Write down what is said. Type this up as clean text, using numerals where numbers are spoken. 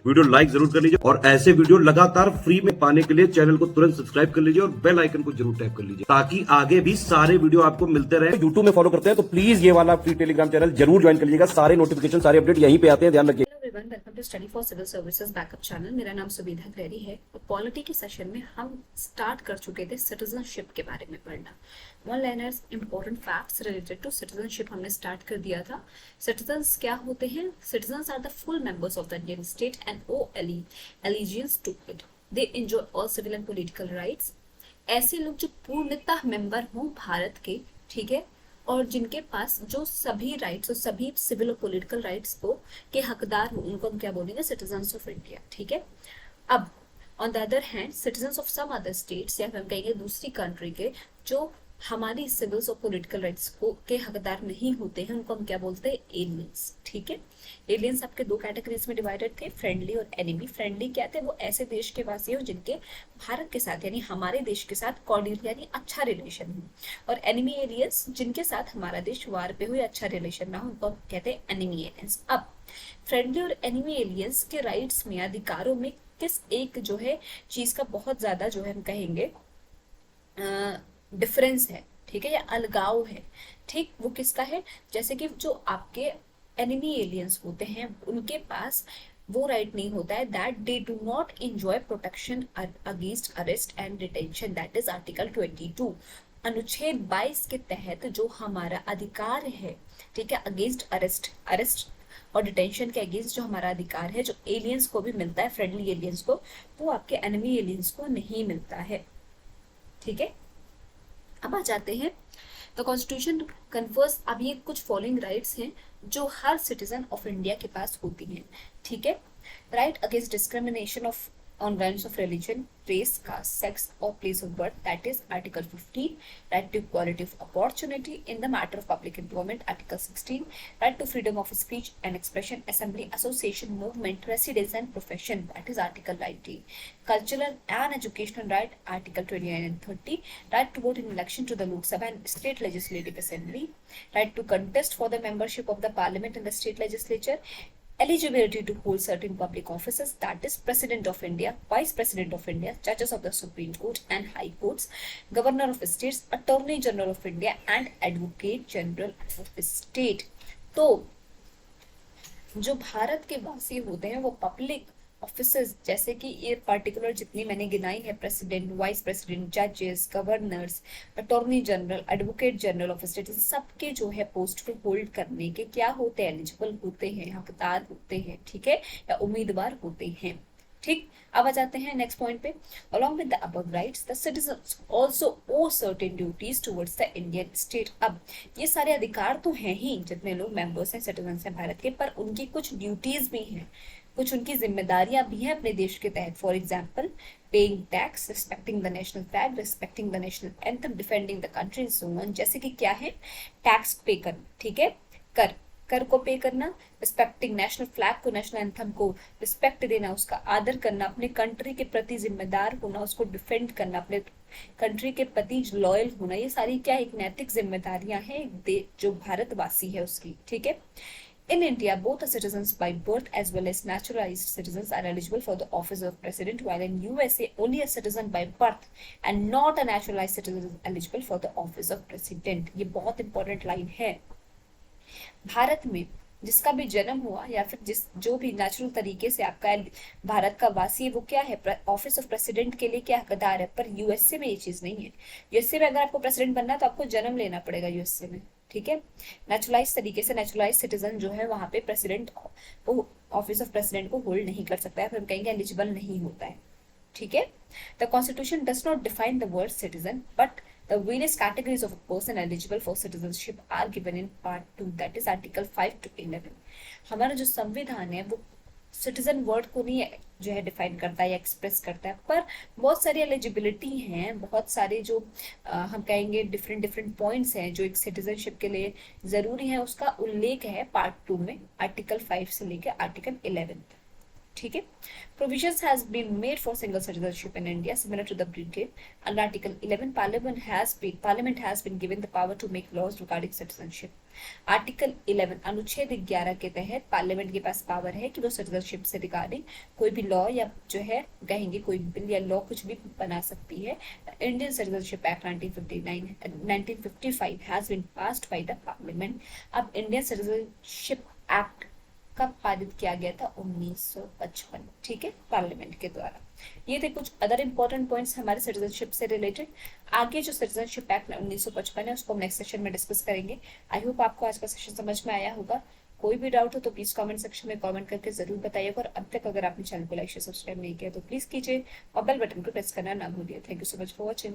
Video like जरूर कर लीजिए और ऐसे वीडियो लगातार फ्री में पाने के लिए चैनल को तुरंत सब्सक्राइब कर लीजिए और बेल आइकन को जरूर टैप कर लीजिए ताकि आगे भी सारे वीडियो आपको मिलते रहे। यूट्यूब में फॉलो करते हैं तो प्लीज ये वाला फ्री टेलीग्राम चैनल जरूर ज्वाइन कर लीजिएगा, सारे नोटिफिकेशन सारे अपडेट यहीं पे आते हैं, ध्यान रखिए। Everyone, welcome to study for civil services backup channel. मेरा नाम सुविधा ग्रेरी है और पॉलिटी के सेशन में हम स्टार्ट कर चुके थे सिटीजनशिप के बारे में पढ़ना। One liners important facts related to citizenship हमने स्टार्ट कर दिया था। सिटीजन्स क्या होते हैं? Citizens are the full members of the Indian state and owe allegiance to it. They enjoy all civil and political rights. ऐसे लोग जो पूर्णतः मेंबर हों भारत के, ठीक है, और जिनके पास जो सभी राइट्स और सभी सिविल और पॉलिटिकल राइट्स को के हकदार हो, उनको हम क्या बोलेंगे? सिटीजन्स ऑफ इंडिया, ठीक है। अब on the other hand citizens of some other states या फिर हम कहेंगे दूसरी कंट्री के जो हमारी सिविल्स और पॉलिटिकल राइट्स को के हकदार नहीं होते हैं, उनको हम क्या बोलते हैं? एलियंस, ठीक है। एलियंस आपके दो कैटेगरीज में डिवाइडेड थे, फ्रेंडली और एनिमी। फ्रेंडली क्या थे? वो ऐसे देश के वासी हो जिनके भारत के साथ यानी हमारे देश के साथ कॉर्डियल यानी अच्छा रिलेशन हो, और एनिमी एलियंस जिनके साथ हमारा देश वार पे हो या अच्छा रिलेशन ना हो, उनको कहते हैं एनिमी एलियंस। अब फ्रेंडली और एनिमी एलियंस के राइट्स में, अधिकारों में किस एक जो है चीज का बहुत ज्यादा जो है हम कहेंगे डिफरेंस है, ठीक है, या अलगाव है, ठीक। वो किसका है? जैसे कि जो आपके एनिमी एलियंस होते हैं उनके पास वो राइट नहीं होता है that they do not enjoy protection against arrest and detention, that is article 22। अनुच्छेद 22 के तहत जो हमारा अधिकार है, ठीक है, अगेंस्ट अरेस्ट और डिटेंशन के अगेंस्ट जो हमारा अधिकार है, जो एलियंस को भी मिलता है, फ्रेंडली एलियंस को, वो आपके एनिमी एलियंस को नहीं मिलता है, ठीक है। अब आ जाते हैं द कॉन्स्टिट्यूशन कन्फर्स। अब ये कुछ फॉलोइंग राइट्स हैं जो हर सिटीजन ऑफ इंडिया के पास होती हैं, ठीक है। Right against discrimination of on grounds of religion, race, caste, sex or place of birth, that is article 15. Right to equality of opportunity in the matter of public employment, article 16. Right to freedom of speech and expression, assembly, association, movement, residence and profession, that is article 19. Cultural and educational right, article 29 and 30. Right to vote in election to the Lok Sabha and state legislative assembly. Right to contest for the membership of the parliament and the state legislature. Eligibility to hold certain public offices, that is President of India, Vice President of India, Judges of the Supreme Court and High Courts, Governor of States, Attorney General of India and Advocate General of State। तो जो भारत के वासी होते हैं वो public officers, जैसे कि ये पर्टिकुलर जितनी मैंने गिनाई है, प्रेसिडेंट, वाइस प्रेसिडेंट, जजेस, governors, attorney general, advocate general of state, सबके जो है पोस्ट पे होल्ड करने के क्या होते हैं? एलिजिबल होते हैं, हकदार होते हैं, ठीक है, या उम्मीदवार होते हैं, ठीक। अब आ जाते हैं नेक्स्ट पॉइंट पे। Along with the above rights the citizens also owe certain duties towards the Indian state. अब ये सारे अधिकार तो हैं ही, जितने लोग मेंबर्स हैं, सिटीजंस हैं भारत के, पर उनकी कुछ ड्यूटीज भी हैं, कुछ उनकी जिम्मेदारियां भी हैं अपने देश के तहत। For example paying tax, respecting the national flag, respecting the national anthem, defending the country, so on. जैसे कि क्या है? टैक्स पे करना, ठीक है, कर को पे करना, रिस्पेक्टिंग नेशनल फ्लैग को, नेशनल एंथम को रिस्पेक्ट देना, उसका आदर करना, अपने कंट्री के प्रति जिम्मेदार होना, उसको डिफेंड करना, अपने कंट्री के प्रति लॉयल होना, ये सारी क्या एक नैतिक जिम्मेदारियां हैं जो भारतवासी है उसकी, ठीक है। In India, both the citizens by birth as well as naturalized citizens are eligible for the office of president, while in USA, only a citizen by birth and not a naturalized citizen is eligible for the office of president। ये बहुत important line है। भारत में जिसका भी जन्म हुआ या फिर जो भी नेचुरल तरीके से आपका भारत का वासी है, वो क्या है? ऑफिस ऑफ प्रेसिडेंट के लिए क्या हकदार है। पर यूएसए में ये चीज नहीं है। यूएसए में अगर आपको प्रेसिडेंट बनना है तो आपको जन्म लेना पड़ेगा यूएसए में, ठीक है। नेचुरलाइज तरीके से नेचुरलाइज सिटीजन जो है वहां पे प्रेसिडेंट को, ऑफिस ऑफ प्रेसिडेंट को होल्ड नहीं कर सकता है, फिर हम कहेंगे एलिजिबल नहीं होता है, ठीक है। The constitution does not define the word citizen, but the various categories of a person eligible for citizenship are given in part 2, that is article 5 to 11। हमारा जो संविधान है वो सिटीजन वर्ड को नहीं जो है डिफाइन करता है या एक्सप्रेस करता है, पर बहुत सारी एलिजिबिलिटी हैं, बहुत सारे जो हम कहेंगे डिफरेंट पॉइंट्स हैं जो एक सिटीजनशिप के लिए जरूरी है, उसका उल्लेख है पार्ट 2 में, आर्टिकल 5 से लेकर आर्टिकल 11। ठीक है। Provisions has been made for single citizenship in India similar to the Britain. Under Article 11, Parliament has been given the power to make laws regarding citizenship. Article 11 अनुच्छेद 11 के तहत पार्लियामेंट के पास power है कि वो सिटीजनशिप से रिगार्डिंग कोई भी लॉ या जो है कहेंगे कोई बिल या लॉ कुछ भी बना सकती है। Indian citizenship act 1955 has been passed by the parliament. अब इंडियन सिटीजनशिप एक्ट कब पारित किया गया था? 1955, ठीक है, पार्लियामेंट के द्वारा। ये थे कुछ अदर इंपॉर्टेंट पॉइंट्स हमारे सिटीजनशिप से रिलेटेड। आगे जो सिटीजनशिप एक्ट 1955 है उसको हम नेक्स्ट सेशन में डिस्कस करेंगे। आई होप आपको आज का सेशन समझ में आया होगा। कोई भी डाउट हो तो प्लीज कमेंट सेक्शन में कमेंट करके जरूर बताइएगा, और अब तक अगर आपने चैनल को लाइक शेयर सब्सक्राइब नहीं किया तो प्लीज कीजिए और बेल बटन को प्रेस करना ना भूलिए। Thank you so much for watching.